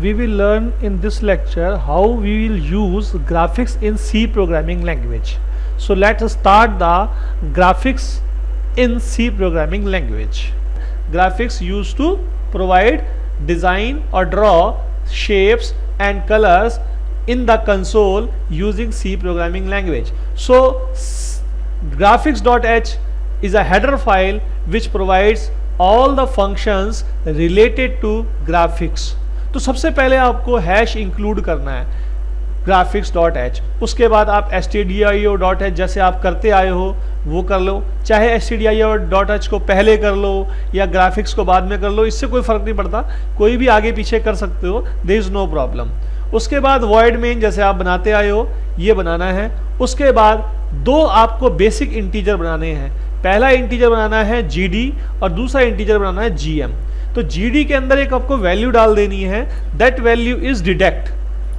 we will learn in this lecture how we will use graphics in C programming language. So let us start the graphics in C programming language. Graphics used to provide design or draw shapes and colors in the console using C programming language. So graphics.h is a header file which provides all the functions related to graphics. तो सबसे पहले आपको hash include करना है graphics.h, उसके बाद आप stdio.h जैसे आप करते आए हो वो कर लो, चाहे stdio.h को पहले कर लो या ग्राफिक्स को बाद में कर लो, इससे कोई फर्क नहीं पड़ता, कोई भी आगे पीछे कर सकते हो, देयर इज नो प्रॉब्लम। उसके बाद void main जैसे आप बनाते आए हो ये बनाना है। उसके बाद दो आपको बेसिक इंटीजर बनाने हैं, पहला इंटीजर बनाना है gd और दूसरा इंटीजर बनाना है gm। तो gd के अंदर एक आपको वैल्यू डाल देनी है, दैट वैल्यू इज डिटेक्ट,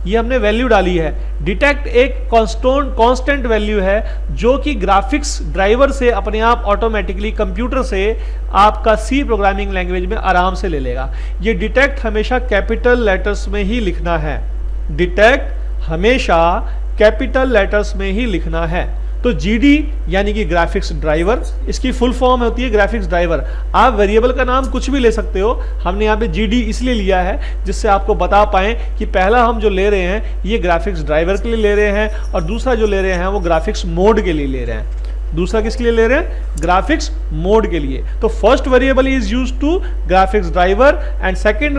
ये हमने वैल्यू डाली है। डिटेक्ट एक कांस्टेंट वैल्यू है जो कि ग्राफिक्स ड्राइवर से अपने आप ऑटोमेटिकली कंप्यूटर से आपका सी प्रोग्रामिंग लैंग्वेज में आराम से ले लेगा। ये डिटेक्ट हमेशा कैपिटल लेटर्स में ही लिखना है, डिटेक्ट हमेशा कैपिटल लेटर्स में ही लिखना है। तो GD यानी कि ग्राफिक्स ड्राइवर, इसकी फुल फॉर्म होती है ग्राफिक्स ड्राइवर। आप वेरिएबल का नाम कुछ भी ले सकते हो, हमने यहाँ पे GD इसलिए लिया है जिससे आपको बता पाएं कि पहला हम जो ले रहे हैं ये ग्राफिक्स ड्राइवर के लिए ले रहे हैं और दूसरा जो ले रहे हैं वो ग्राफिक्स मोड के लिए ले रहे हैं। दूसरा किसके लिए ले रहे हैं? ग्राफिक्स मोड के लिए। तो first variable is used to graphics driver and second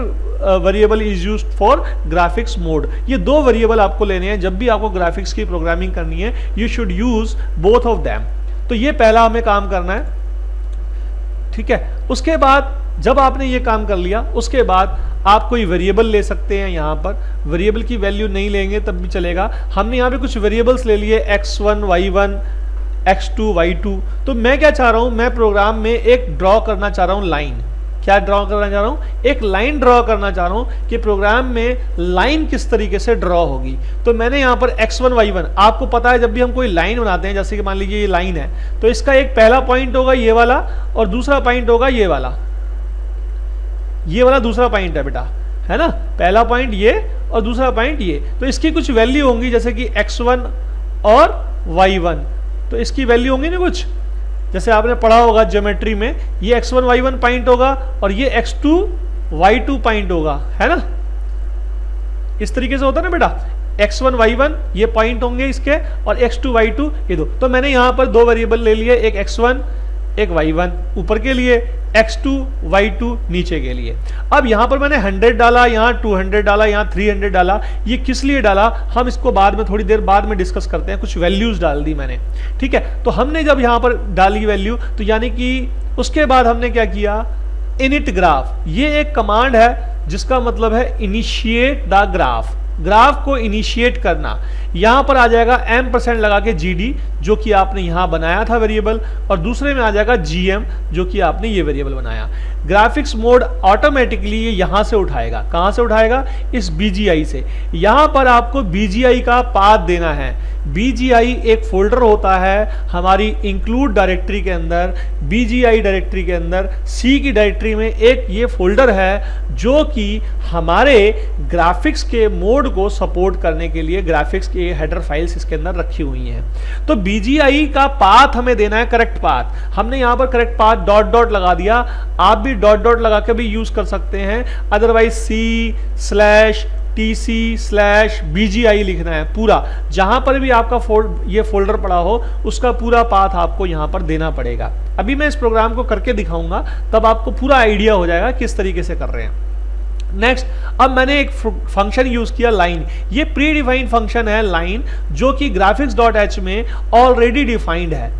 variable is used for graphics mode. ये दो वेरिएबल आपको लेने हैं जब भी आपको ग्राफिक्स की प्रोग्रामिंग करनी है, you should use both of them. तो ये पहला हमें काम करना है, ठीक है। उसके बाद जब आपने ये काम कर लिया उसके बाद आप कोई वेरिएबल ले सकते हैं। यहाँ पर वेरिएबल की वैल्यू नहीं लेंगे तब भी चलेगा। हमने यहाँ पे कुछ वेरिएबल्स ले लिए x1 y1 x2 y2। तो मैं क्या चाह रहा हूं, मैं प्रोग्राम में एक ड्रॉ करना चाह रहा हूं लाइन। क्या ड्रॉ करना चाह रहा हूं? एक लाइन ड्रॉ करना चाह रहा हूं कि प्रोग्राम में लाइन किस तरीके से ड्रॉ होगी। तो मैंने यहां पर x1 y1, आपको पता है जब भी हम कोई लाइन बनाते हैं, जैसे कि मान लीजिए ये लाइन है, तो इसका एक पहला पॉइंट होगा ये वाला और दूसरा पॉइंट होगा ये वाला दूसरा पॉइंट है बेटा, है ना। पहला पॉइंट ये और दूसरा पॉइंट ये। तो इसकी कुछ वैल्यू होंगी जैसे कि x1 और y1, तो इसकी वैल्यू होंगी ना कुछ, जैसे आपने पढ़ा होगा ज्योमेट्री में, ये x1 y1 पॉइंट होगा और ये x2 y2 पॉइंट होगा, है ना। इस तरीके से होता है ना बेटा, x1 y1 ये पॉइंट होंगे इसके और x2 y2 ये दो। तो मैंने यहां पर दो वेरिएबल ले लिए, एक x1 एक y1 ऊपर के लिए, x2 y2 नीचे के लिए। अब यहां पर मैंने 100 डाला, यहां 200 डाला, यहां 300 डाला। ये किस लिए डाला हम इसको बाद में थोड़ी देर बाद में डिस्कस करते हैं। कुछ वैल्यूज डाल दी मैंने, ठीक है। तो हमने जब यहां पर डाली वैल्यू, तो यानी कि उसके बाद हमने क्या किया, इनिट ग्राफ, ये एक कमांड है जिसका मतलब है इनिशिएट द ग्राफ, ग्राफ को इनिशिएट करना। यहां पर आ जाएगा m% लगा के GD जो कि आपने यहां बनाया था वेरिएबल, और दूसरे में आ जाएगा GM जो कि आपने ये वेरिएबल बनाया। ग्राफिक्स मोड ऑटोमेटिकली ये यहां से उठाएगा, कहां से उठाएगा, इस BGI से। यहां पर आपको BGI का पाथ देना है। BGI एक फोल्डर होता है हमारी इंक्लूड डायरेक्टरी के अंदर, BGI डायरेक्टरी के अंदर C की डायरेक्टरी में एक ये फोल्डर है जो कि हमारे ग्राफिक्स के मोड को सपोर्ट करने के लिए ग्राफिक्स के हेडर फाइल्स इसके अंदर रखी हुई हैं। तो BGI का पाथ हमें देना है करेक्ट पाथ। हमने यहां पर करेक्ट पाथ डॉट डॉट लगा दिया, आप भी डॉट डॉट लगा के भी यूज कर सकते हैं, अदरवाइज C/TC/BGI लिखना है पूरा। जहां पर भी आपका ये फोल्डर पड़ा हो उसका पूरा पाथ आपको यहां पर देना पड़ेगा। अभी मैं इस प्रोग्राम को करके दिखाऊंगा, तब आपको पूरा आइडिया हो जाएगा किस तरीके से कर रहे हैं। नेक्स्ट, अब मैंने एक फंक्शन यूज किया लाइन। ये प्री डिफाइंड फंक्शन है लाइन, जो कि graphics.h में ऑलरेडी डिफाइंड है।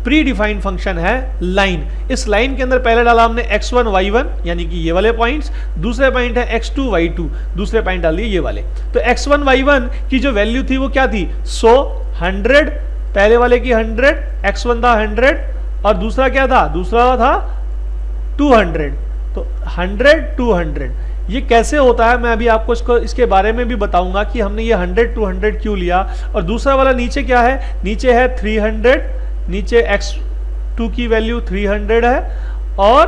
प्री डिफाइंड फंक्शन है लाइन। इस लाइन के अंदर पहले डाला हमने x1 y1 यानी कि ये वाले पॉइंट्स, दूसरे पॉइंट है x2 y2, दूसरे पॉइंट डाल दिए ये वाले। तो x1 y1 की जो वैल्यू थी वो क्या थी, 100 पहले वाले की 100, x1 था 100 और दूसरा क्या था, दूसरा था 200। तो 100 200 ये कैसे होता है मैं अभी आपको इसके बारे में भी बताऊंगा कि हमने ये 100 200 क्यों लिया। और दूसरा वाला नीचे क्या है, नीचे है 300, नीचे x2 की वैल्यू 300 है और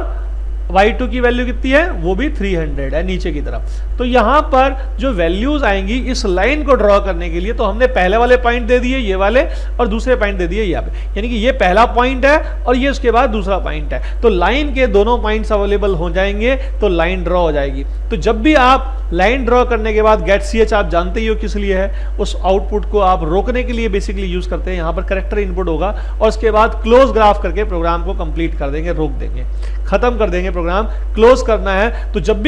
y2 की वैल्यू कितनी है, वो भी 300 है नीचे की तरफ। तो यहां पर जो वैल्यूज आएंगी इस लाइन को ड्रॉ करने के लिए, तो हमने पहले वाले पॉइंट दे दिए ये वाले और दूसरे पॉइंट दे दिए यहाँ पे, यानी कि ये पहला पॉइंट है और ये उसके बाद दूसरा पॉइंट है। तो लाइन के दोनों पॉइंट्स अवेलेबल हो जाएंगे तो लाइन ड्रॉ हो जाएगी। तो जब भी आप लाइन ड्रॉ करने के बाद गेट ch आप जानते ही हो किस लिए है, उस आउटपुट को आप रोकने के लिए बेसिकली यूज करते हैं। यहां पर करेक्टर इनपुट होगा और उसके बाद क्लोज ग्राफ करके प्रोग्राम को कंप्लीट कर देंगे, रोक देंगे, खत्म कर देंगे प्रोग्राम। क्लोज करना है तो जब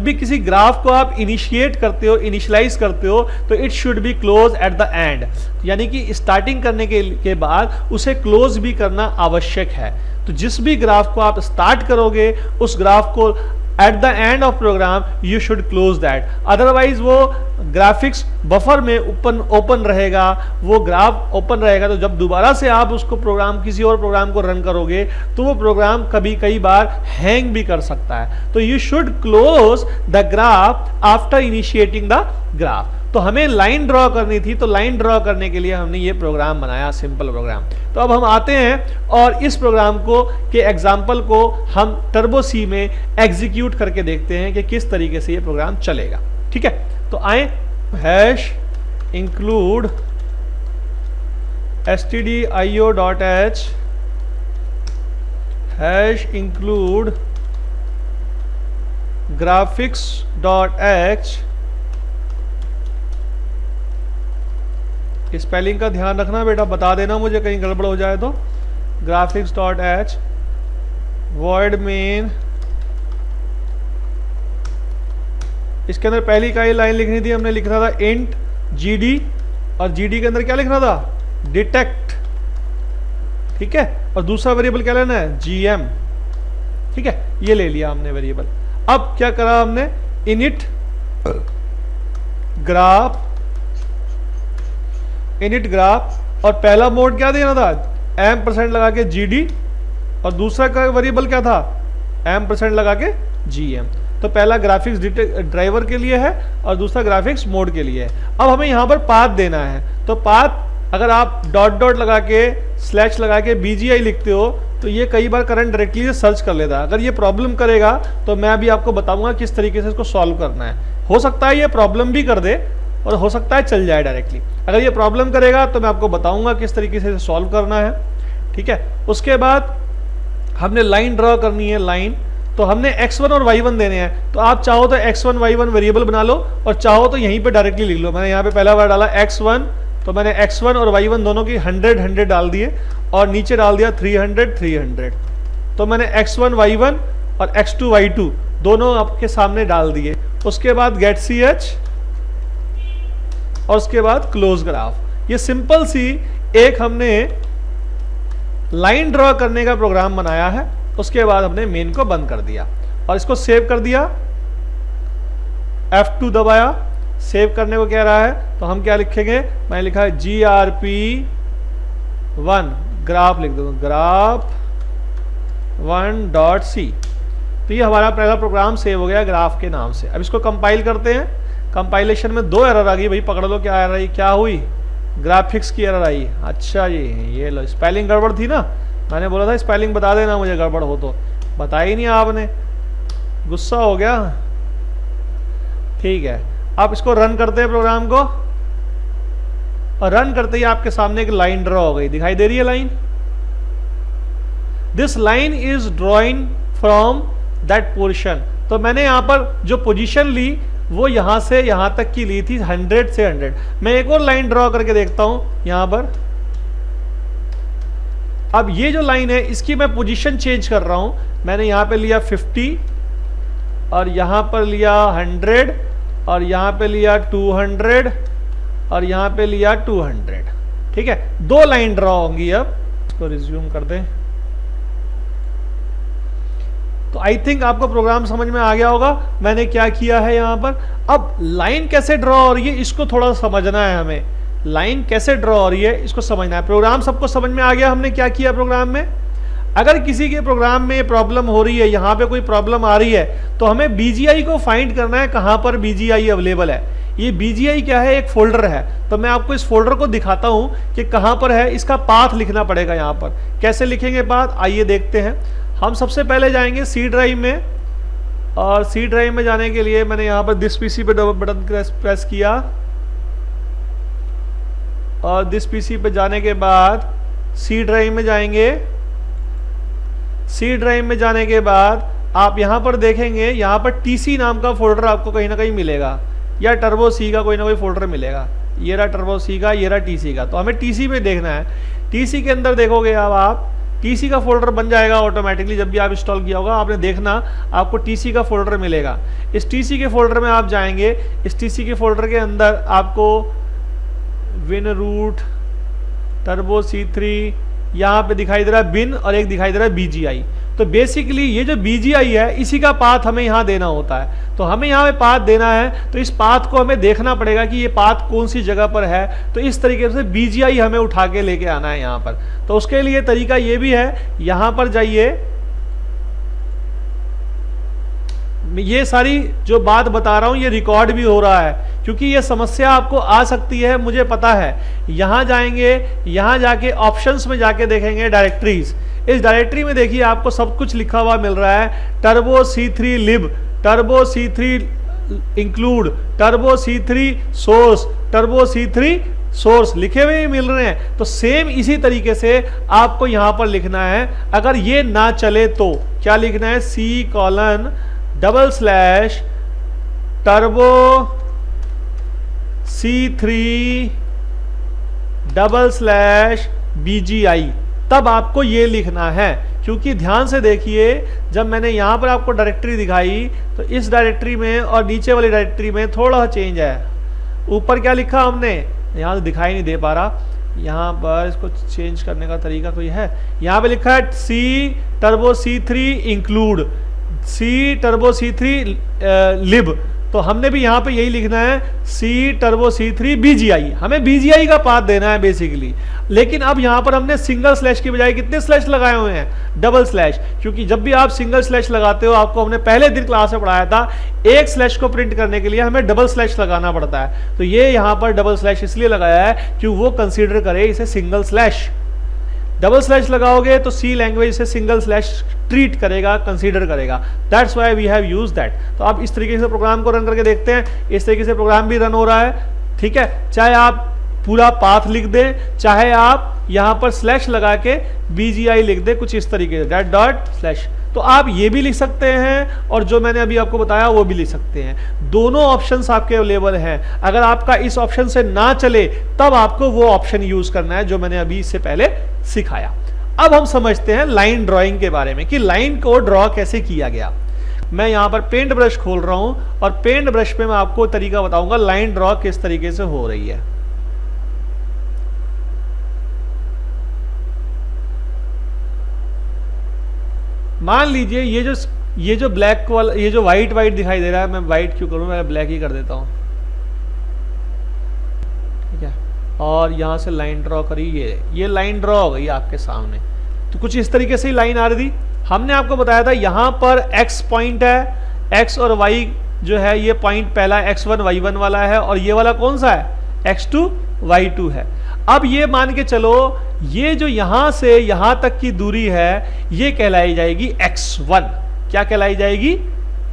भी किसी ग्राफ को आप इनिशिएट करते हो, इनिशियलाइज करते हो, तो it should be close eight the and, यानी कि स्टार्टिंग करने के बाद उसे क्लोज भी करना आवश्यक है। तो जिस भी ग्राफ को आप स्टार्ट करोगे उस ग्राफ को at the end of program you should close that, otherwise वो ग्राफिक्स बफर में ओपन रहेगा, वो ग्राफ ओपन रहेगा। तो जब दोबारा से आप उसको प्रोग्राम किसी और प्रोग्राम को रन करोगे तो वो प्रोग्राम कई बार हैंग भी कर सकता है। तो you should close the graph after initiating the graph. तो हमें लाइन ड्रॉ करनी थी, तो लाइन ड्रॉ करने के लिए हमने ये प्रोग्राम बनाया, सिंपल प्रोग्राम। तो अब हम आते हैं और इस प्रोग्राम को के एग्जाम्पल को हम टर्बो सी में एग्जीक्यूट करके देखते हैं कि किस तरीके से ये प्रोग्राम चलेगा। ठीक है, तो आए hash include stdio.h hash include graphics.h। Spelling का ध्यान रखना बेटा, बता देना मुझे कहीं गड़बड़ हो जाए तो। graphics.h void main, इसके अंदर पहली का लाइन लिखनी थी, हमने लिखना था int gd और gd के अंदर क्या लिखना था, डिटेक्ट। ठीक है, और दूसरा वेरिएबल क्या लेना है, gm। ठीक है, ये ले लिया हमने वेरिएबल। अब क्या करा हमने, init ग्राफ और पहला मोड क्या देना था, %, लगा के gd, और दूसरा का वेरिएबल क्या था, %, लगा के gm। तो पहला ग्राफिक्स ड्राइवर के लिए है और दूसरा ग्राफिक्स मोड के लिए है। अब हमें यहां पर पाथ देना है, तो पाथ अगर आप डॉट लगा के स्लैश लगा के BGI लिखते हो तो ये कई बार करंट डायरेक्टली से सर्च कर लेता है। अगर ये प्रॉब्लम करेगा तो मैं अभी आपको बताऊंगा किस तरीके से इसको सॉल्व करना है। हो सकता है ये प्रॉब्लम भी कर दे और हो सकता है चल जाए डायरेक्टली। अगर ये प्रॉब्लम करेगा तो मैं आपको बताऊंगा किस तरीके से सॉल्व करना है। ठीक है, उसके बाद हमने लाइन ड्रॉ करनी है। लाइन तो हमने x1 और y1 देने हैं, तो आप चाहो तो x1 y1 वेरिएबल बना लो और चाहो तो यहीं पे डायरेक्टली लिख लो। मैंने यहाँ पे पहला बार डाला x1, तो मैंने x1 और y1 दोनों की 100 डाल दिए और नीचे डाल दिया 300। तो मैंने x1 y1 और x2 y2 दोनों आपके सामने डाल दिए। उसके बाद गेट ch और उसके बाद क्लोज ग्राफ। ये सिंपल सी एक हमने लाइन ड्रॉ करने का प्रोग्राम बनाया है। उसके बाद हमने मेन को बंद कर दिया और इसको सेव कर दिया, F2 दबाया। सेव करने को कह रहा है तो हम क्या लिखेंगे, मैंने लिखा है grp1 ग्राफ लिख दो, graph1.c। तो ये हमारा पहला प्रोग्राम सेव हो गया ग्राफ के नाम से। अब इसको कंपाइल करते हैं। कंपाइलेशन में 2 एरर आ गई भाई, पकड़ लो क्या एरर आई, क्या हुई, ग्राफिक्स की एरर आई। अच्छा जी, ये लो, स्पेलिंग गड़बड़ थी ना, मैंने बोला था स्पेलिंग बता देना मुझे गड़बड़ हो तो, बताई नहीं आपने, गुस्सा हो गया। ठीक है, आप इसको रन करते हैं प्रोग्राम को, और रन करते ही आपके सामने एक लाइन ड्रॉ हो गई, दिखाई दे रही है line. This line is drawing from that portion. तो मैंने यहां पर जो पोजीशन ली वो यहां से यहां तक की ली थी, 100 से 100। मैं एक और लाइन ड्रॉ करके देखता हूं यहां पर। अब ये जो लाइन है इसकी मैं पोजीशन चेंज कर रहा हूं। मैंने यहां पे लिया 50 और यहां पर लिया 100 और यहां पे लिया 200 और यहां पे लिया 200। ठीक है, 2 लाइन ड्रॉ होंगी। अब इसको रिज्यूम कर दें। तो आई थिंक आपको प्रोग्राम समझ में आ गया होगा मैंने क्या किया है यहां पर। अब लाइन कैसे ड्रॉ हो रही है इसको थोड़ा समझना है हमें। लाइन कैसे ड्रॉ हो रही है इसको समझना है। प्रोग्राम सबको समझ में आ गया हमने क्या किया प्रोग्राम में। अगर किसी के प्रोग्राम में प्रॉब्लम हो रही है, यहां पे कोई प्रॉब्लम आ रही है, तो हमें BGI को फाइंड करना है कहां पर BGI अवेलेबल है। ये BGI क्या है, एक फोल्डर है। तो मैं आपको इस फोल्डर को दिखाता हूं कि कहां पर है। इसका पाथ लिखना पड़ेगा। यहां पर कैसे लिखेंगे पाथ, आइए देखते हैं। हम सबसे पहले जाएंगे सी ड्राइव में, और सी ड्राइव में जाने के लिए मैंने यहाँ पर दिस पीसी पे डबल बटन प्रेस किया, और दिस पीसी पे जाने के बाद सी ड्राइव में जाएंगे। सी ड्राइव में जाने के बाद आप यहाँ पर देखेंगे, यहाँ पर टीसी नाम का फोल्डर आपको कहीं ना कहीं मिलेगा, या टर्बो सी का कोई ना कोई फोल्डर मिलेगा। ये रहा टर्बो सी का, ये रहा टीसी का। तो हमें टीसी में देखना है। टीसी के अंदर देखोगे अब आप, टीसी का फोल्डर बन जाएगा ऑटोमेटिकली। जब भी आप इंस्टॉल किया होगा आपने देखना आपको टीसी का फोल्डर मिलेगा। इस टीसी के फोल्डर में आप जाएंगे। इस टीसी के फोल्डर के अंदर आपको विन रूट टर्बो C3 यहाँ पे दिखाई दे रहा है बिन, और एक दिखाई दे रहा है BGI। तो बेसिकली ये जो BGI है इसी का पाथ हमें यहाँ देना होता है। तो हमें यहाँ पे पाथ देना है, तो इस पाथ को हमें देखना पड़ेगा कि ये पाथ कौन सी जगह पर है। तो इस तरीके से BGI हमें उठा के लेके आना है यहाँ पर। तो उसके लिए तरीका ये भी है, यहाँ पर जाइए, ये सारी जो बात बता रहा हूं ये रिकॉर्ड भी हो रहा है, क्योंकि ये समस्या आपको आ सकती है, मुझे पता है। यहां जाएंगे, यहां जाके ऑप्शंस में जाके देखेंगे डायरेक्टरीज। इस डायरेक्टरी में देखिए आपको सब कुछ लिखा हुआ मिल रहा है। Turbo C3 lib, turbo C3 include, turbo C3 source, turbo C3 source लिखे हुए मिल रहे हैं। तो सेम इसी तरीके से आपको यहां पर लिखना है। अगर ये ना चले तो क्या लिखना है, C:/ टर्बो C3 / BGI, तब आपको ये लिखना है। क्योंकि ध्यान से देखिए, जब मैंने यहां पर आपको डायरेक्टरी दिखाई तो इस डायरेक्टरी में और नीचे वाली डायरेक्टरी में थोड़ा चेंज है। ऊपर क्या लिखा हमने, यहां तो दिखाई नहीं दे पा रहा, यहां पर इसको चेंज करने का तरीका कोई है। यहां पे लिखा है C:/C3 इंक्लूड, C:/C3 लिब। तो हमने भी यहाँ पे यही लिखना है C:/C3 BGI। हमें BGI का पाथ देना है बेसिकली। लेकिन अब यहाँ पर हमने सिंगल स्लैश की बजाय कितने स्लैश लगाए हुए हैं, डबल स्लैश। क्योंकि जब भी आप सिंगल स्लैश लगाते हो, आपको हमने पहले दिन क्लास में पढ़ाया था, एक स्लैश को प्रिंट करने के लिए हमें डबल स्लैश लगाना पड़ता है। तो ये यहाँ पर डबल स्लैश इसलिए लगाया है कि वो कंसीडर करे इसे सिंगल स्लैश। डबल स्लैश लगाओगे तो सी लैंग्वेज से सिंगल स्लैश ट्रीट करेगा, कंसीडर करेगा। That's why we have used that. तो आप इस तरीके से प्रोग्राम को रन करके देखते हैं। इस तरीके से प्रोग्राम भी रन हो रहा है, ठीक है। चाहे आप पूरा पाथ लिख दें, चाहे आप यहां पर स्लैश लगा के BGI लिख दें, कुछ इस तरीके से ./। तो आप ये भी लिख सकते हैं, और जो मैंने अभी आपको बताया वो भी लिख सकते हैं। दोनों ऑप्शंस आपके अवेलेबल हैं। अगर आपका इस ऑप्शन से ना चले तब आपको वो ऑप्शन यूज करना है जो मैंने अभी इससे पहले सिखाया। अब हम समझते हैं लाइन ड्राइंग के बारे में, कि लाइन को ड्रॉ कैसे किया गया। मैं यहां पर पेंट ब्रश खोल रहा हूं, और पेंट ब्रश पे मैं आपको तरीका बताऊंगा लाइन ड्रॉ किस तरीके से हो रही है। मान लीजिए ये जो ब्लैक वाला, ये जो व्हाइट दिखाई दे रहा है, मैं व्हाइट क्यों करूं, मैं ब्लैक ही कर देता हूं, ठीक है। और यहां से लाइन ड्रॉ करी, ये लाइन ड्रॉ हो गई आपके सामने। तो कुछ इस तरीके से ही लाइन आ रही थी। हमने आपको बताया था यहां पर x पॉइंट है, x और y जो है ये पॉइंट पहला x1 y1 वाला है, और ये वाला कौन सा है, x2 y2 है। अब ये मान के चलो, ये जो यहां से यहां तक की दूरी है ये कहलाई जाएगी x1। क्या कहलाई जाएगी,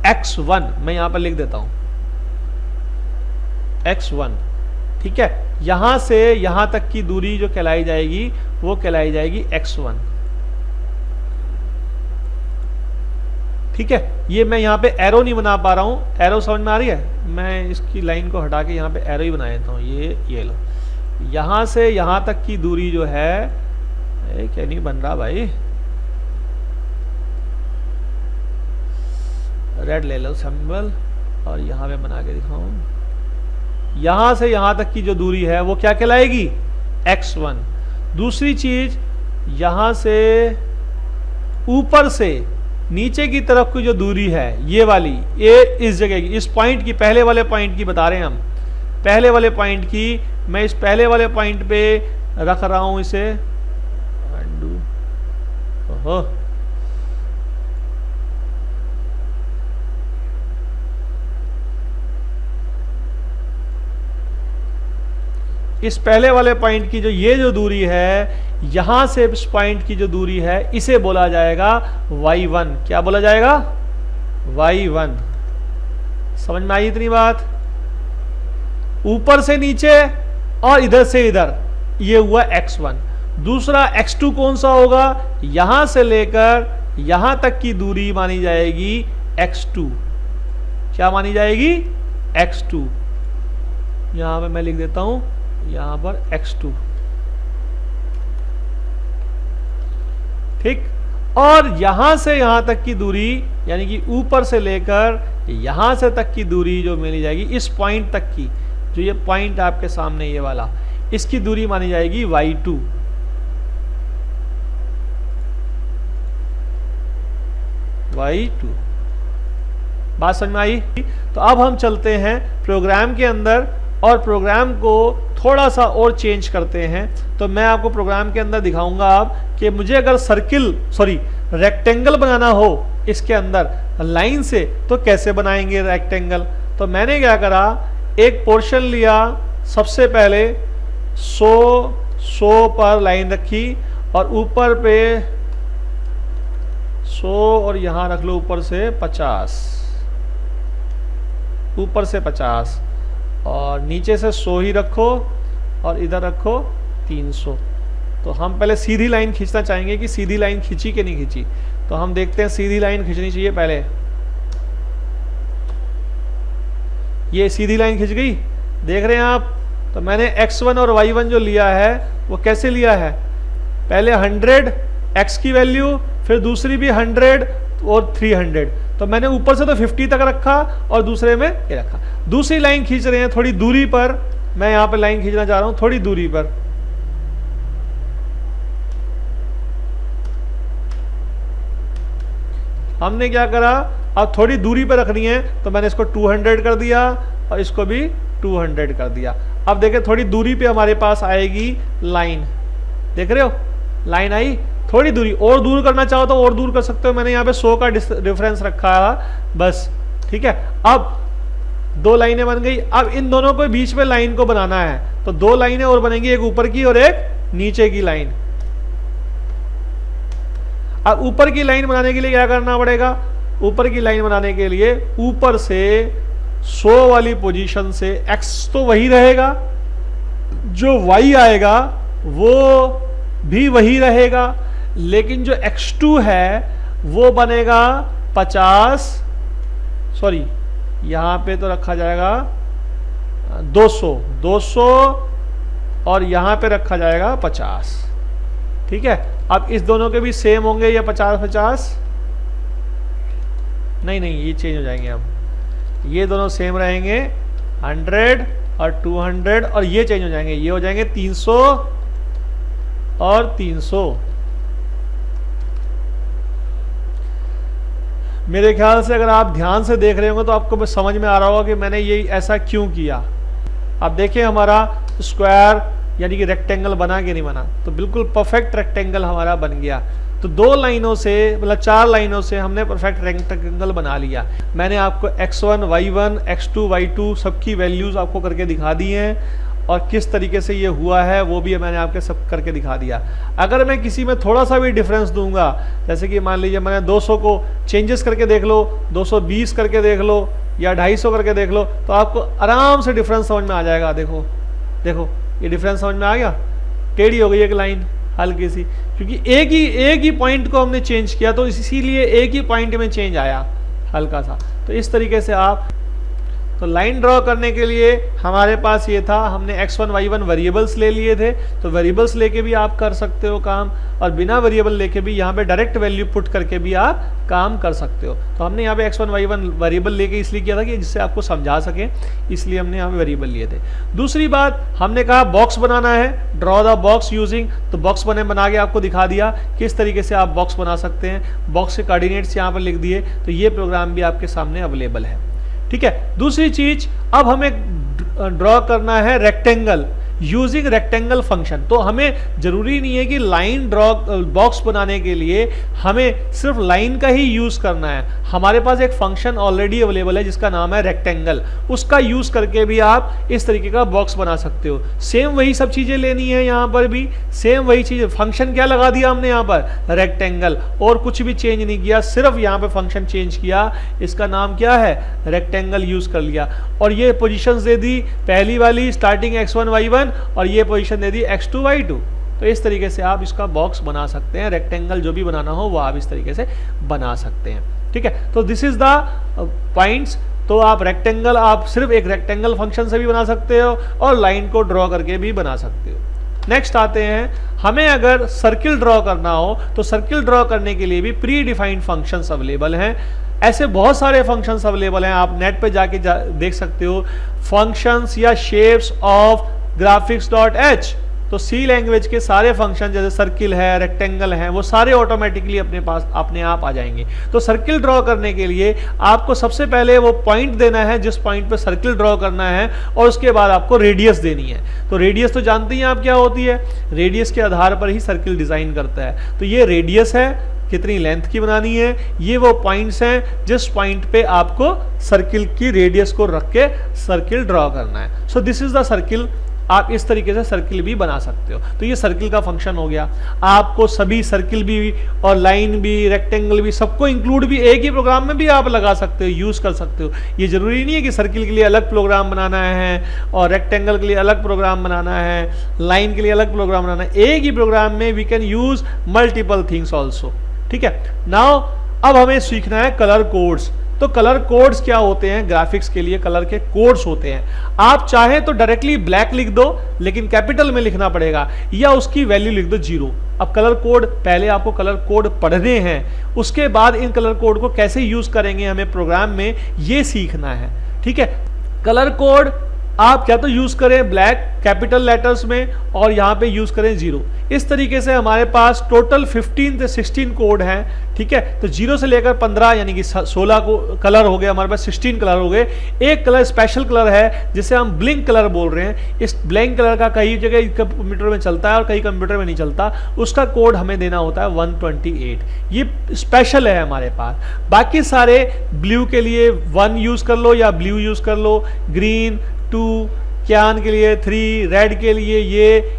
x1। मैं यहां पर लिख देता हूं x1, ठीक है। यहां से यहां तक की दूरी जो कहलाई जाएगी वो कहलाई जाएगी x1, ठीक है। ये मैं यहाँ पे एरो नहीं बना पा रहा हूँ, एरो समझ में आ रही है, मैं इसकी लाइन को हटा के यहाँ पे एरो ही बना देता हूँ। ये लो, यहाँ से यहाँ तक की दूरी जो है, क्या नहीं बन रहा भाई, रेड ले लो सिंबल, और यहाँ पे बना के दिखाऊं। यहाँ से यहाँ तक की जो दूरी है वो क्या कहलाएगी, x1। दूसरी चीज, यहाँ से ऊपर से नीचे की तरफ की जो दूरी है ये वाली, ये इस जगह की, इस पॉइंट की, पहले वाले पॉइंट की बता रहे हैं हम, पहले वाले पॉइंट की। मैं इस पहले वाले पॉइंट पे रख रहा हूं इसे, ओहो, इस पहले वाले पॉइंट की जो ये जो दूरी है यहां से इस पॉइंट की जो दूरी है इसे बोला जाएगा y1। क्या बोला जाएगा? y1। समझ में आई इतनी बात? ऊपर से नीचे और इधर से इधर, ये हुआ x1। दूसरा x2 कौन सा होगा? यहां से लेकर यहां तक की दूरी मानी जाएगी x2। क्या मानी जाएगी? x2। यहां पे मैं लिख देता हूं, यहां पर x2। ठीक। और यहां से यहां तक की दूरी, यानी कि ऊपर से लेकर यहां से तक की दूरी जो मिली जाएगी, इस पॉइंट तक की, जो ये पॉइंट आपके सामने ये वाला, इसकी दूरी मानी जाएगी y2। y2। बात समझ में आई? तो अब हम चलते हैं प्रोग्राम के अंदर और प्रोग्राम को थोड़ा सा और चेंज करते हैं। तो मैं आपको प्रोग्राम के अंदर दिखाऊंगा आप कि मुझे अगर रेक्टेंगल बनाना हो इसके अंदर लाइन से, तो कैसे बनाएंगे रेक्टेंगल। तो मैंने क्या करा, एक पोर्शन लिया, सबसे पहले 100 पर लाइन रखी और ऊपर पे 100 और यहां रख लो ऊपर से 50, ऊपर से 50 और नीचे से 100 ही रखो और इधर रखो 300। तो हम पहले सीधी लाइन खींचना चाहेंगे कि सीधी लाइन खींची कि नहीं खींची। तो हम देखते हैं सीधी लाइन खींचनी चाहिए पहले। ये सीधी लाइन खींच गई, देख रहे हैं आप। तो मैंने x1 और y1 जो लिया है वो कैसे लिया है, पहले 100 x की वैल्यू, फिर दूसरी भी 100 और 300। तो मैंने ऊपर से तो 50 तक रखा और दूसरे में ये रखा। दूसरी लाइन खींच रहे हैं थोड़ी दूरी पर, मैं यहां पे लाइन खींचना चाह रहा हूं थोड़ी दूरी पर। हमने क्या करा, अब थोड़ी दूरी पर रखनी है तो मैंने इसको 200 कर दिया और इसको भी 200 कर दिया। अब देखिए थोड़ी दूरी पे हमारे पास आएगी लाइन, देख रहे हो लाइन आई। थोड़ी दूरी और दूर करना चाहो तो और दूर कर सकते हो, मैंने यहाँ पे 100 का डिफरेंस रखा है बस, ठीक है। अब 2 लाइनें बन गई। अब इन दोनों को बीच में लाइन को बनाना है, तो 2 लाइनें और बनेंगी, एक ऊपर की और एक नीचे की लाइन। अब ऊपर की लाइन बनाने के लिए क्या करना पड़ेगा, ऊपर की लाइन बनाने के लिए ऊपर से 100 वाली पोजीशन से x तो वही रहेगा, जो y आएगा वो भी वही रहेगा, लेकिन जो x2 है वो बनेगा 50, सॉरी यहां पे तो रखा जाएगा 200 और यहां पे रखा जाएगा 50, ठीक है। अब इस दोनों के भी सेम होंगे या 50-50, नहीं ये चेंज हो जाएंगे। अब ये दोनों सेम रहेंगे 100 और 200 और ये चेंज हो जाएंगे, ये हो जाएंगे 300 और 300। मेरे ख्याल से अगर आप ध्यान से देख रहे होंगे तो आपको समझ में आ रहा होगा कि मैंने ये ऐसा क्यों किया। अब देखिए हमारा स्क्वायर यानी कि रेक्टेंगल बना कि नहीं बना, तो बिल्कुल परफेक्ट रेक्टेंगल हमारा बन गया। तो 2 लाइनों से मतलब 4 लाइनों से हमने परफेक्ट रेक्टेंगल बना लिया। मैंने आपको x1, y1, x2, y2 सबकी वैल्यूज आपको करके दिखा दी हैं और किस तरीके से ये हुआ है वो भी मैंने आपके सब करके दिखा दिया। अगर मैं किसी में थोड़ा सा भी डिफरेंस दूंगा, जैसे कि मान लीजिए मैंने 200 को चेंजेस करके देख लो, 220 करके देख लो या 250 करके देख लो, तो आपको आराम से डिफरेंस समझ में आ जाएगा। देखो ये डिफरेंस समझ में आ गया, टेढ़ी हो गई एक लाइन हल्की सी, क्योंकि एक ही पॉइंट को हमने चेंज किया, तो इसीलिए एक ही पॉइंट में चेंज आया हल्का सा। तो इस तरीके से आप, तो लाइन ड्रॉ करने के लिए हमारे पास ये था, हमने x1 y1 वेरिएबल्स ले लिए थे, तो वेरिएबल्स लेके भी आप कर सकते हो काम, और बिना वेरिएबल लेके भी यहाँ पे डायरेक्ट वैल्यू पुट करके भी आप काम कर सकते हो। तो हमने यहाँ पे x1 y1 वेरिएबल लेके इसलिए किया था कि जिससे आपको समझा सके, इसलिए हमने यहाँ पे वेरिएबल लिए थे। दूसरी बात, हमने कहा बॉक्स बनाना है, ड्रॉ द बॉक्स यूजिंग, तो बॉक्स बना के आपको दिखा दिया किस तरीके से आप बॉक्स बना सकते हैं। बॉक्स के कोऑर्डिनेट्स यहाँ पर लिख दिए, तो ये प्रोग्राम भी आपके सामने अवेलेबल है, ठीक है। दूसरी चीज, अब हमें ड्रॉ करना है रेक्टेंगल। Using rectangle function. तो हमें जरूरी नहीं है कि लाइन ड्रॉ बॉक्स बनाने के लिए हमें सिर्फ लाइन का ही यूज करना है, हमारे पास एक फंक्शन ऑलरेडी अवेलेबल है जिसका नाम है रेक्टेंगल, उसका यूज करके भी आप इस तरीके का बॉक्स बना सकते हो। सेम वही सब चीजें लेनी है, यहां पर भी सेम वही चीज, फंक्शन क्या लगा दिया हमने यहां पर रेक्टेंगल, और कुछ भी चेंज नहीं किया, सिर्फ यहां पे फंक्शन चेंज किया, इसका नाम क्या है रेक्टेंगल यूज कर लिया। और ये पोजीशंस दे दी, पहली वाली स्टार्टिंग x1 y1 और ये पोजीशन दे दी x2 y2। तो इस तरीके से आप इसका बॉक्स बना सकते हैं, रेक्टेंगल जो भी बनाना हो वो आप इस तरीके से बना सकते हैं। ठीक है, तो दिस इज द पॉइंट्स। तो आप रेक्टेंगल आप सिर्फ एक रेक्टेंगल फंक्शन से भी बना सकते हो और लाइन को ड्रॉ करके भी बना सकते हो। नेक्स्ट आते हैं, हमें अगर सर्किल ड्रॉ करना हो तो सर्किल ड्रॉ करने के लिए भी प्री डिफाइंड फंक्शंस अवेलेबल हैं। ऐसे बहुत सारे फंक्शंस अवेलेबल हैं, आप नेट पे जाके देख सकते हो, फंक्शंस या शेप्स ऑफ graphics.h। तो सी लैंग्वेज के सारे फंक्शन जैसे सर्किल है, रेक्टेंगल है, वो सारे ऑटोमेटिकली अपने आप आ जाएंगे। तो सर्किल ड्रॉ करने के लिए आपको सबसे पहले वो पॉइंट देना है जिस पॉइंट पे सर्किल ड्रॉ करना है, और उसके बाद आपको रेडियस देनी है। तो रेडियस तो जानते हैं आप क्या होती है, रेडियस के आधार पर ही सर्किल डिजाइन करता है। तो ये रेडियस है, कितनी लेंथ की बनानी है, ये वो पॉइंट्स हैं जिस पॉइंट पे आपको सर्किल की रेडियस को रख के सर्किल ड्रॉ करना है। So this is the circle. आप इस तरीके से सर्किल भी बना सकते हो। तो ये सर्किल का फंक्शन हो गया। आपको सभी सर्किल भी और लाइन भी रेक्टेंगल भी सबको इंक्लूड भी एक ही प्रोग्राम में भी आप लगा सकते हो, यूज कर सकते हो। ये जरूरी नहीं है कि सर्किल के लिए अलग प्रोग्राम बनाना है और रेक्टेंगल के लिए अलग प्रोग्राम बनाना है, लाइन के लिए अलग प्रोग्राम बनाना है। एक ही प्रोग्राम में we can use multiple things also. ठीक है, नाउ अब हमें सीखना है कलर कोड्स। तो कलर कोड्स क्या होते हैं, ग्राफिक्स के लिए कलर के कोड्स होते हैं। आप चाहें तो डायरेक्टली ब्लैक लिख दो, लेकिन कैपिटल में लिखना पड़ेगा, या उसकी वैल्यू लिख दो 0। अब कलर कोड, पहले आपको कलर कोड पढ़ने हैं, उसके बाद इन कलर कोड को कैसे यूज करेंगे हमें प्रोग्राम में, ये सीखना है। ठीक है, कलर कोड आप क्या तो यूज करें ब्लैक कैपिटल लेटर्स में और यहाँ पे यूज करें 0। इस तरीके से हमारे पास टोटल 15 से 16 कोड हैं। ठीक है, तो 0 से लेकर 15 यानी कि 16 को कलर हो गए, हमारे पास 16 कलर हो गए। एक कलर स्पेशल कलर है जिसे हम ब्लिंक कलर बोल रहे हैं। इस ब्लिंक कलर का कई जगह कंप्यूटर में चलता है और कई कंप्यूटर में नहीं चलता, उसका कोड हमें देना होता है 128। ये स्पेशल है हमारे पास। बाकी सारे ब्लू के लिए 1 यूज कर लो या ब्लू यूज कर लो, ग्रीन 2, क्यान के लिए 3, रेड के लिए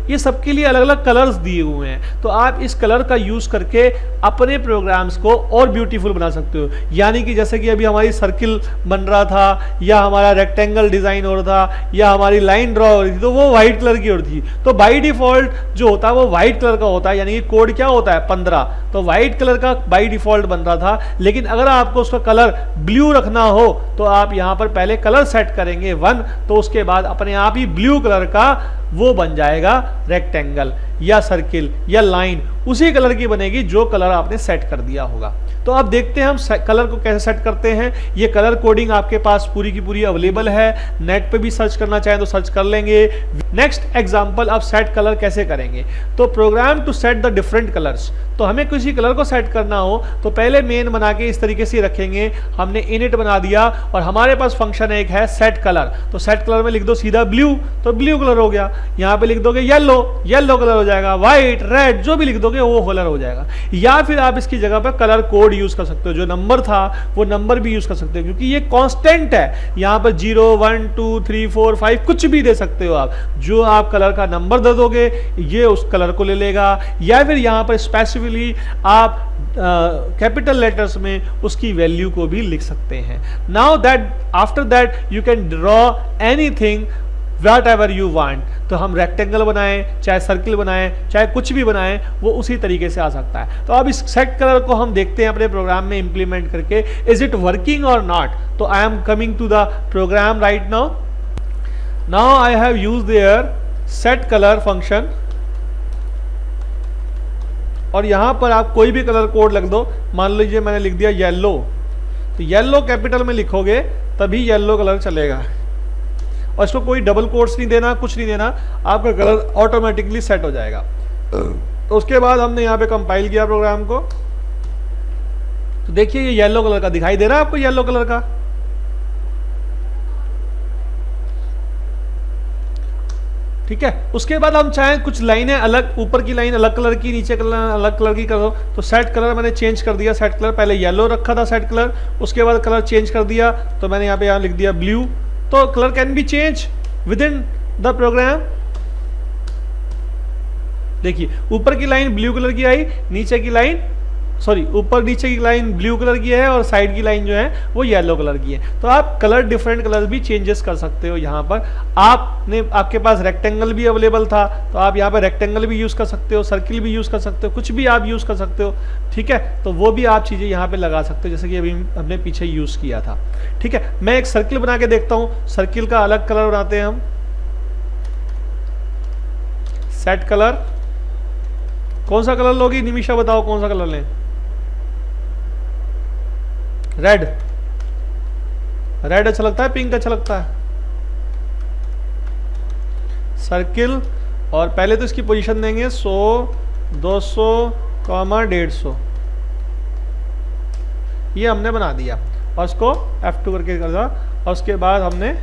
ये सबके लिए अलग अलग कलर्स दिए हुए हैं। तो आप इस कलर का यूज करके अपने प्रोग्राम्स को और ब्यूटीफुल बना सकते हो। यानी कि जैसे कि अभी हमारी सर्किल बन रहा था, या हमारा रेक्टेंगल डिजाइन हो रहा था, या हमारी लाइन ड्रॉ हो रही थी, तो वो व्हाइट कलर की हो रही थी। तो बाई डिफॉल्ट जो होता है वो व्हाइट कलर का होता है, यानी कि कोड क्या होता है 15, तो व्हाइट कलर का बाई डिफॉल्ट बन रहा था। लेकिन अगर आपको उसका कलर ब्लू रखना हो तो आप यहाँ पर पहले कलर सेट करेंगे 1, तो उसके बाद अपने आप ही ब्लू कलर का वो बन जाएगा रेक्टेंगल या सर्किल या लाइन, उसी कलर की बनेगी जो कलर आपने सेट कर दिया होगा। तो अब देखते हैं हम कलर को कैसे सेट करते हैं। ये कलर कोडिंग आपके पास पूरी की पूरी अवेलेबल है, नेट पे भी सर्च करना चाहें तो सर्च कर लेंगे। नेक्स्ट एग्जांपल, अब सेट कलर कैसे करेंगे। तो program to set the different colours, तो हमें किसी कलर को सेट करना हो तो पहले मेन बना के इस तरीके से रखेंगे। हमने इनिट बना दिया और हमारे पास फंक्शन एक है सेट कलर। तो सेट कलर में लिख दो सीधा ब्लू, तो ब्लू कलर हो गया। यहाँ पे लिख दोगे येलो, येलो कलर हो जाएगा। व्हाइट, रेड, जो भी लिख दोगे वो कलर हो जाएगा। या फिर आप इसकी जगह पर कलर कोड यूज कर सकते हो, जो नंबर था वो नंबर भी यूज कर सकते हो, क्योंकि ये कांस्टेंट है। यहाँ पर 0 1 2 3 4 5 कुछ भी दे सकते हो आप। जो आप कलर का नंबर दे दोगे ये उस कलर को ले लेगा। या फिर यहाँ पर स्पेसिफिकली आप कैपिटल लेटर्स में उसकी वैल्यू को भी लिख सकते हैं। Now that after that you can draw anything what ever you want. तो हम रेक्टेंगल बनाएं, चाहे सर्किल बनाएं, चाहे कुछ भी बनाएं, वो उसी तरीके से आ सकता है। तो अब इस सेट कलर को हम देखते हैं अपने प्रोग्राम में इंप्लीमेंट करके, इज इट वर्किंग और नॉट। तो I am coming to the program right now. Now I have used there set colour function, और यहां पर आप कोई भी कलर कोड लिख दो। मान लीजिए मैंने लिख दिया येलो, तो येलो कैपिटल में लिखोगे तभी येलो कलर चलेगा, और इसको कोई डबल कोट्स नहीं देना, कुछ नहीं देना, आपका कलर ऑटोमेटिकली सेट हो जाएगा। तो उसके बाद हमने यहाँ पे कंपाइल किया प्रोग्राम को, तो देखिए ये येलो कलर का दिखाई दे रहा है आपको, येलो कलर का। ठीक है। उसके बाद हम चाहें कुछ लाइनें अलग, ऊपर की लाइन अलग कलर की, नीचे कलर अलग कलर की करो, तो सेट कलर मैंने चेंज कर दिया। सेट कलर पहले येलो रखा था सेट कलर, उसके बाद कलर चेंज कर दिया, तो मैंने यहाँ लिख दिया ब्लू। तो colour can be change within the program. देखिए ऊपर की लाइन ब्लू कलर की आई, नीचे की लाइन ऊपर नीचे की लाइन ब्लू कलर की है और साइड की लाइन जो है वो येलो कलर की है। तो आप कलर डिफरेंट कलर भी चेंजेस कर सकते हो। यहाँ पर आपके पास रेक्टेंगल भी अवेलेबल था, तो आप यहाँ पर रेक्टेंगल भी यूज कर सकते हो, सर्किल भी यूज कर सकते हो, कुछ भी आप यूज कर सकते हो। ठीक है, तो वो भी आप चीजें यहाँ पे लगा सकते हो, जैसे कि अभी हमने पीछे यूज किया था। ठीक है, मैं एक सर्किल बना के देखता हूँ। सर्किल का अलग कलर बनाते हैं हम, सेट कलर। कौन सा कलर लोगी निमिषा, बताओ कौन सा कलर लें? रेड। रेड अच्छा लगता है, पिंक अच्छा लगता है? सर्किल, और पहले तो इसकी पोजीशन देंगे 100, 200, 150। ये हमने बना दिया और उसको F2 करके कर दिया, और उसके बाद हमने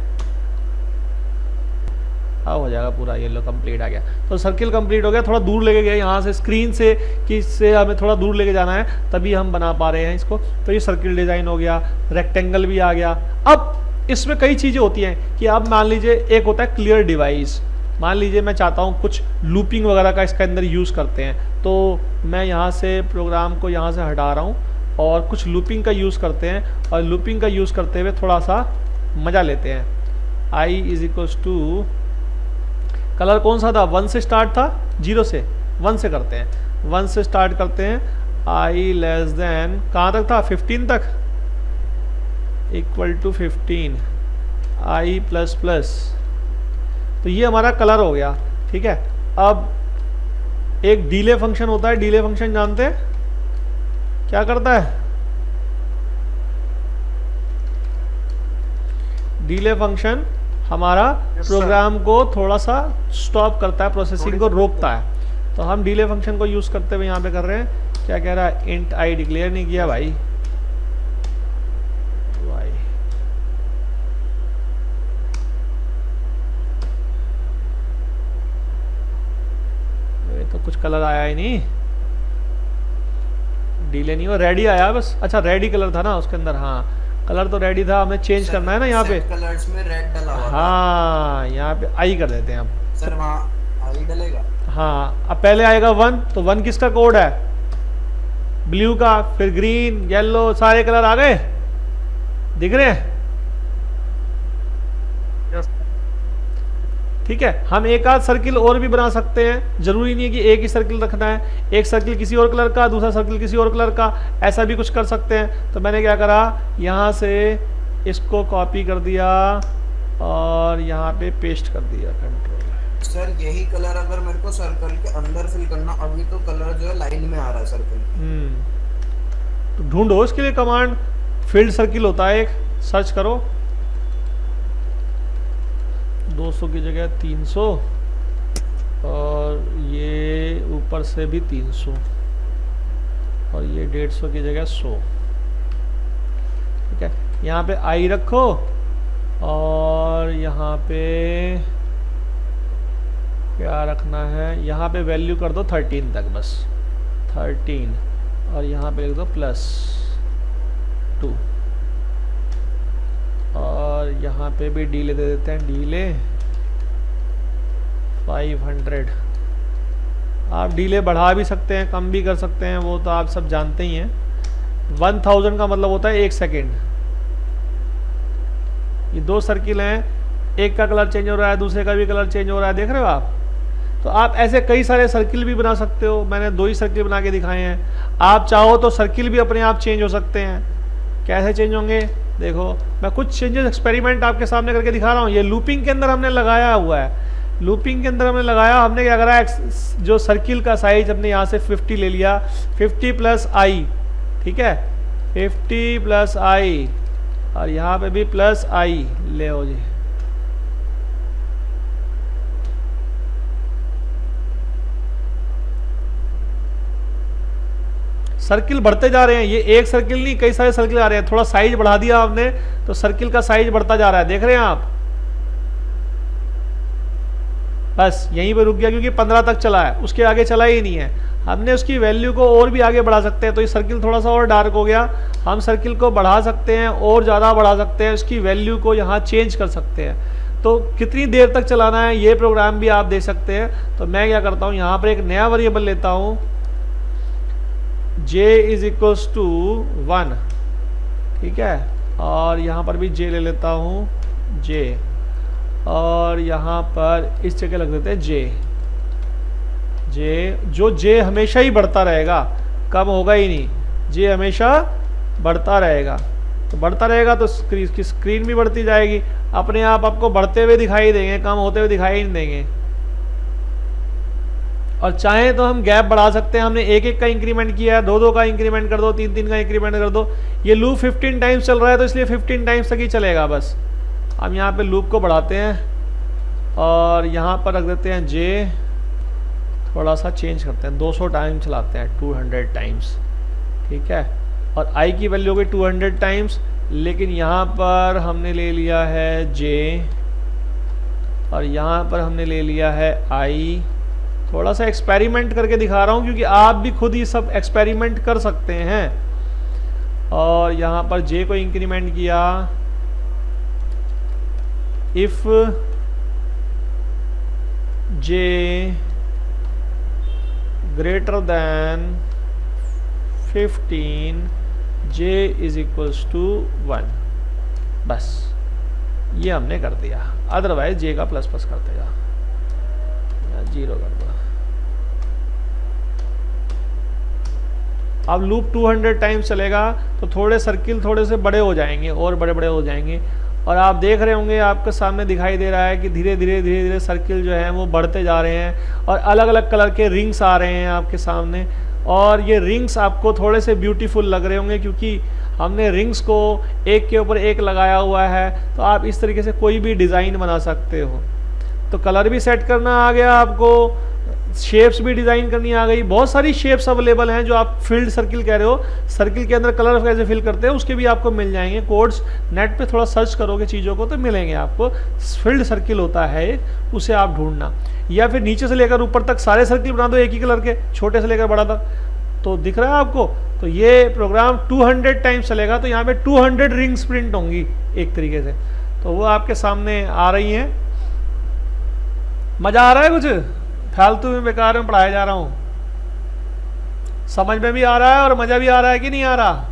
हो जाएगा पूरा येलो कंप्लीट आ गया। तो सर्किल कंप्लीट हो गया। थोड़ा दूर लेके गए यहाँ से स्क्रीन से, कि इससे हमें थोड़ा दूर लेके जाना है, तभी हम बना पा रहे हैं इसको। तो ये सर्किल डिजाइन हो गया, रेक्टेंगल भी आ गया। अब इसमें कई चीजें होती हैं कि अब मान लीजिए एक होता है क्लियर डिवाइस। मान लीजिए मैं चाहता हूँ कुछ लूपिंग वगैरह का इसके अंदर यूज करते हैं, तो मैं यहाँ से प्रोग्राम को यहाँ से हटा रहा हूँ और कुछ लूपिंग का यूज करते हैं, और लूपिंग का यूज करते हुए थोड़ा सा मजा लेते हैं। I = कलर कौन सा था? 1 से स्टार्ट था, 0 से 1 से करते हैं, 1 से स्टार्ट करते हैं। I <, कहाँ तक था? 15 तक, = 15, I++। तो ये हमारा कलर हो गया। ठीक है, अब एक डिले फंक्शन होता है। डिले फंक्शन जानते हैं क्या करता है? डिले फंक्शन हमारा प्रोग्राम को थोड़ा सा स्टॉप करता है, प्रोसेसिंग को रोकता है। तो हम डिले फंक्शन को यूज करते हुए यहाँ पे कर रहे हैं। क्या कह रहा है? इंट आई डिक्लेयर नहीं किया भाई, ये तो कुछ कलर आया ही नहीं, डिले नहीं हुआ, रेडी आया बस। अच्छा रेडी कलर था ना उसके अंदर, हाँ कलर तो रेडी था, हमें चेंज करना है ना यहाँ पे। कलर्स में रेड डला हुआ हाँ यहाँ पे आई कर देते हैं अब। सर वहाँ आई डलेगा। हाँ अब पहले आएगा 1, तो 1 किसका कोड है? ब्लू का, फिर ग्रीन, येलो, सारे कलर आ गए, दिख रहे हैं? ठीक है, हम एक आध सर्किल और भी बना सकते हैं, जरूरी नहीं है कि एक ही सर्किल रखना है। एक सर्किल किसी और कलर का, दूसरा सर्किल किसी और कलर का, ऐसा भी कुछ कर सकते हैं। तो मैंने क्या करा, यहाँ से इसको कॉपी कर दिया और यहाँ पे पेस्ट कर दिया, कंट्रोल। सर यही कलर अगर मेरे को सर्कल के अंदर फिल करना, अभी तो कलर जो है लाइन में आ रहा है सर्कल। तो ढूंढो इसके लिए कमांड, फील्ड सर्किल होता है एक, सर्च करो। 200 की जगह 300, और ये ऊपर से भी 300, और ये 150 की जगह 100। ठीक है, यहाँ पे आई रखो और यहाँ पे क्या रखना है, यहाँ पे वैल्यू कर दो 13 तक, बस 13, और यहाँ पे लिख दो +2, और यहाँ पे भी डीले दे देते हैं, डीले 500। आप डीले बढ़ा भी सकते हैं, कम भी कर सकते हैं, वो तो आप सब जानते ही हैं। 1000 का मतलब होता है 1 सेकेंड। ये 2 सर्किल हैं, एक का कलर चेंज हो रहा है, दूसरे का भी कलर चेंज हो रहा है, देख रहे हो आप? तो आप ऐसे कई सारे सर्किल भी बना सकते हो। मैंने 2 ही सर्किल बना के दिखाए हैं। आप चाहो तो सर्किल भी अपने आप चेंज हो सकते हैं। कैसे चेंज होंगे? देखो मैं कुछ चेंजेस एक्सपेरिमेंट आपके सामने करके दिखा रहा हूँ। ये लूपिंग के अंदर हमने लगाया हुआ है, लूपिंग के अंदर हमने लगाया। हमने क्या करा, जो सर्किल का साइज हमने यहाँ से 50 ले लिया, 50 + i, ठीक है, 50 + i, और यहाँ पे भी +i ले हो जी। सर्किल बढ़ते जा रहे हैं, ये एक सर्किल नहीं कई सारे सर्किल आ रहे हैं। थोड़ा साइज बढ़ा दिया हमने तो सर्किल का साइज बढ़ता जा रहा है, देख रहे हैं आप? बस यहीं पे रुक गया क्योंकि 15 तक चला है, उसके आगे चला ही नहीं है। हमने उसकी वैल्यू को और भी आगे बढ़ा सकते हैं, तो ये सर्किल थोड़ा सा और डार्क हो गया, हम सर्किल को बढ़ा सकते हैं और ज़्यादा बढ़ा सकते हैं, उसकी वैल्यू को यहाँ चेंज कर सकते हैं। तो कितनी देर तक चलाना है ये प्रोग्राम भी आप दे सकते हैं। तो मैं क्या करता हूँ, यहाँ पर एक नया वेरिएबल लेता हूँ, j इज इक्वल्स टू 1, ठीक है, और यहाँ पर भी j ले लेता हूँ j, और यहाँ पर इस जगह लग देते हैं j, j हमेशा ही बढ़ता रहेगा, कम होगा ही नहीं, j हमेशा बढ़ता रहेगा। तो बढ़ता रहेगा तो स्क्रीन भी बढ़ती जाएगी, अपने आप आपको बढ़ते हुए दिखाई देंगे, कम होते हुए दिखाई नहीं देंगे। और चाहे तो हम गैप बढ़ा सकते हैं, हमने एक का इंक्रीमेंट किया है, दो का इंक्रीमेंट कर दो, तीन का इंक्रीमेंट कर दो। ये लूप 15 टाइम्स चल रहा है तो इसलिए 15 टाइम्स तक ही चलेगा बस। हम यहाँ पे लूप को बढ़ाते हैं और यहाँ पर रख देते हैं j, थोड़ा सा चेंज करते हैं, 200 टाइम चलाते हैं, 200 टाइम्स, ठीक है। और i की वैल्यू हो गई 200 टाइम्स, लेकिन यहाँ पर हमने ले लिया है j और यहाँ पर हमने ले लिया है i। थोड़ा सा एक्सपेरिमेंट करके दिखा रहा हूँ क्योंकि आप भी खुद ही सब एक्सपेरिमेंट कर सकते हैं। और यहाँ पर j को इंक्रीमेंट किया, if j greater than 15 j is equals to 1, बस ये हमने कर दिया। अदरवाइज j का प्लस प्लस कर देगा या 0 कर दो। अब लूप 200 टाइम्स चलेगा तो थोड़े सर्किल थोड़े से बड़े हो जाएंगे और बड़े बड़े हो जाएंगे, और आप देख रहे होंगे आपके सामने दिखाई दे रहा है कि धीरे धीरे सर्किल जो है वो बढ़ते जा रहे हैं और अलग अलग कलर के रिंग्स आ रहे हैं आपके सामने। और ये रिंग्स आपको थोड़े से ब्यूटीफुल लग रहे होंगे क्योंकि हमने रिंग्स को एक के ऊपर एक लगाया हुआ है। तो आप इस तरीके से कोई भी डिज़ाइन बना सकते हो। तो कलर भी सेट करना आ गया आपको, शेप्स भी डिज़ाइन करनी आ गई। बहुत सारी शेप्स अवेलेबल हैं जो आप फील्ड सर्किल कह रहे हो, सर्किल के अंदर कलर कैसे फिल करते हैं उसके भी आपको मिल जाएंगे कोड्स। नेट पे थोड़ा सर्च करोगे चीज़ों को तो मिलेंगे आपको। फील्ड सर्किल होता है उसे आप ढूंढना, या फिर नीचे से लेकर ऊपर तक सारे सर्किल बना दो एक ही कलर के, छोटे से लेकर बड़ा तक। तो दिख रहा है आपको। तो ये प्रोग्राम 200 टाइम्स चलेगा तो यहाँ पे 200 रिंग्स प्रिंट होंगी एक तरीके से। तो वो आपके सामने आ रही हैं। मज़ा आ रहा है कुछ? फालतू में बेकार में पढ़ाया जा रहा हूँ, समझ में भी आ रहा है और मज़ा भी आ रहा है कि नहीं आ रहा?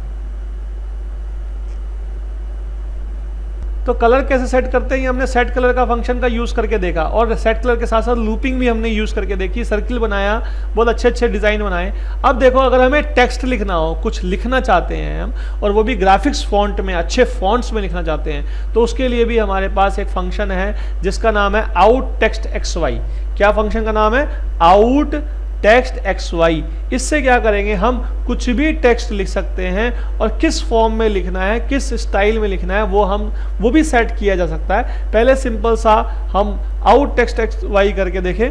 तो कलर कैसे सेट करते हैं, हमने सेट कलर का फंक्शन का यूज़ करके देखा, और सेट कलर के साथ साथ लूपिंग भी हमने यूज़ करके देखी, सर्किल बनाया, बहुत अच्छे अच्छे डिज़ाइन बनाए। अब देखो, अगर हमें टेक्स्ट लिखना हो, कुछ लिखना चाहते हैं हम, और वो भी ग्राफिक्स फॉन्ट में, अच्छे फॉन्ट्स में लिखना चाहते हैं, तो उसके लिए भी हमारे पास एक फंक्शन है जिसका नाम है आउट टेक्स्ट XY। क्या फंक्शन का नाम है? Out text XY। इससे क्या करेंगे, हम कुछ भी टेक्स्ट लिख सकते हैं और किस फॉर्म में लिखना है, किस स्टाइल में लिखना है, वो भी सेट किया जा सकता है। पहले सिंपल सा हम आउट टेक्स्ट XY करके देखें,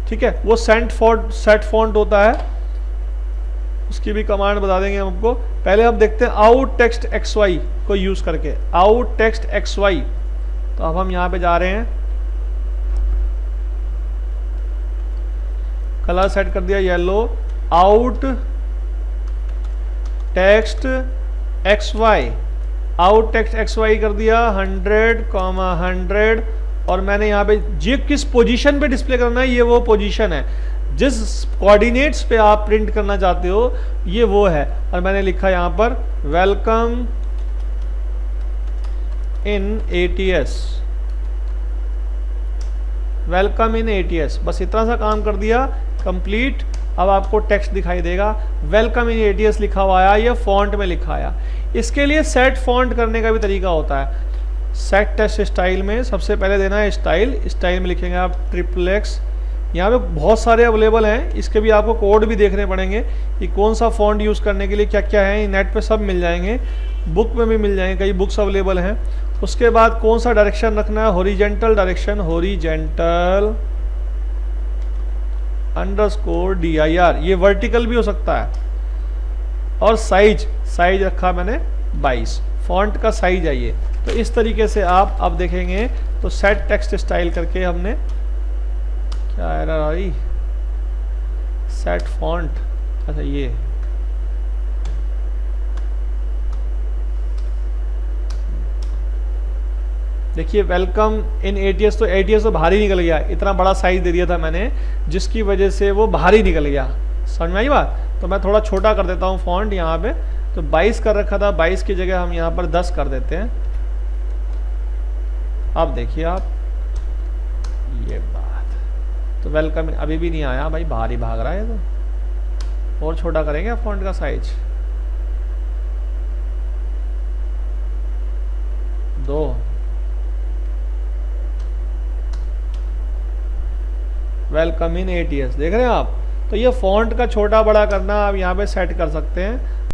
ठीक है। वो सेट फॉन्ट होता है, उसकी भी कमांड बता देंगे हम आपको। पहले हम देखते हैं आउट टेक्स्ट XY को यूज करके, आउट टेक्स्ट XY। तो अब हम यहाँ पे जा रहे हैं, कलर सेट कर दिया yellow, out text XY, out text XY कर दिया 100,100, और मैंने यहाँ पे ये किस पोजीशन पे डिस्प्ले करना है, ये वो पोजीशन है, जिस कोऑर्डिनेट्स पे आप प्रिंट करना चाहते हो ये वो है। और मैंने लिखा यहाँ पर welcome in ATS, welcome in ATS। बस इतना सा काम कर दिया, कंप्लीट। अब आपको टेक्स्ट दिखाई देगा, वेलकम इन ATS लिखा हुआ आया, ये फॉन्ट में लिखा आया। इसके लिए सेट फॉन्ट करने का भी तरीका होता है। सेट टेक्स्ट स्टाइल में सबसे पहले देना है स्टाइल में लिखेंगे आप XXX। यहाँ पे बहुत सारे अवेलेबल हैं, इसके भी आपको कोड भी देखने पड़ेंगे कि कौन सा फॉन्ट यूज़ करने के लिए क्या क्या है। नेट पे सब मिल जाएंगे, बुक में भी मिल जाएंगे, कई बुक्स अवेलेबल हैं। उसके बाद कौन सा डायरेक्शन रखना है, हॉरिजेंटल डायरेक्शन, हॉरिजेंटल _dir, ये वर्टिकल भी हो सकता है। और साइज रखा मैंने 22, फॉन्ट का साइज है ये। तो इस तरीके से आप अब देखेंगे तो सेट टेक्स्ट स्टाइल करके हमने क्या एरर आई? सेट फॉन्ट, अच्छा ये देखिए वेलकम इन एटीएस, तो एटीएस तो भारी निकल गया, इतना बड़ा साइज दे दिया था मैंने जिसकी वजह से वो भारी निकल गया। समझ में आई बात? तो मैं थोड़ा छोटा कर देता हूँ फॉन्ट यहाँ पे, तो 22 कर रखा था, 22 की जगह हम यहाँ पर 10 कर देते हैं। अब देखिए आप ये बात, तो वेलकम अभी भी नहीं आया भाई, भारी भाग रहा है। तो और छोटा करेंगे फॉन्ट का साइज 2, वेलकम इन एटीएस, देख रहे हैं आप? तो ये फॉन्ट का छोटा बड़ा करना आप यहाँ पे सेट कर सकते हैं।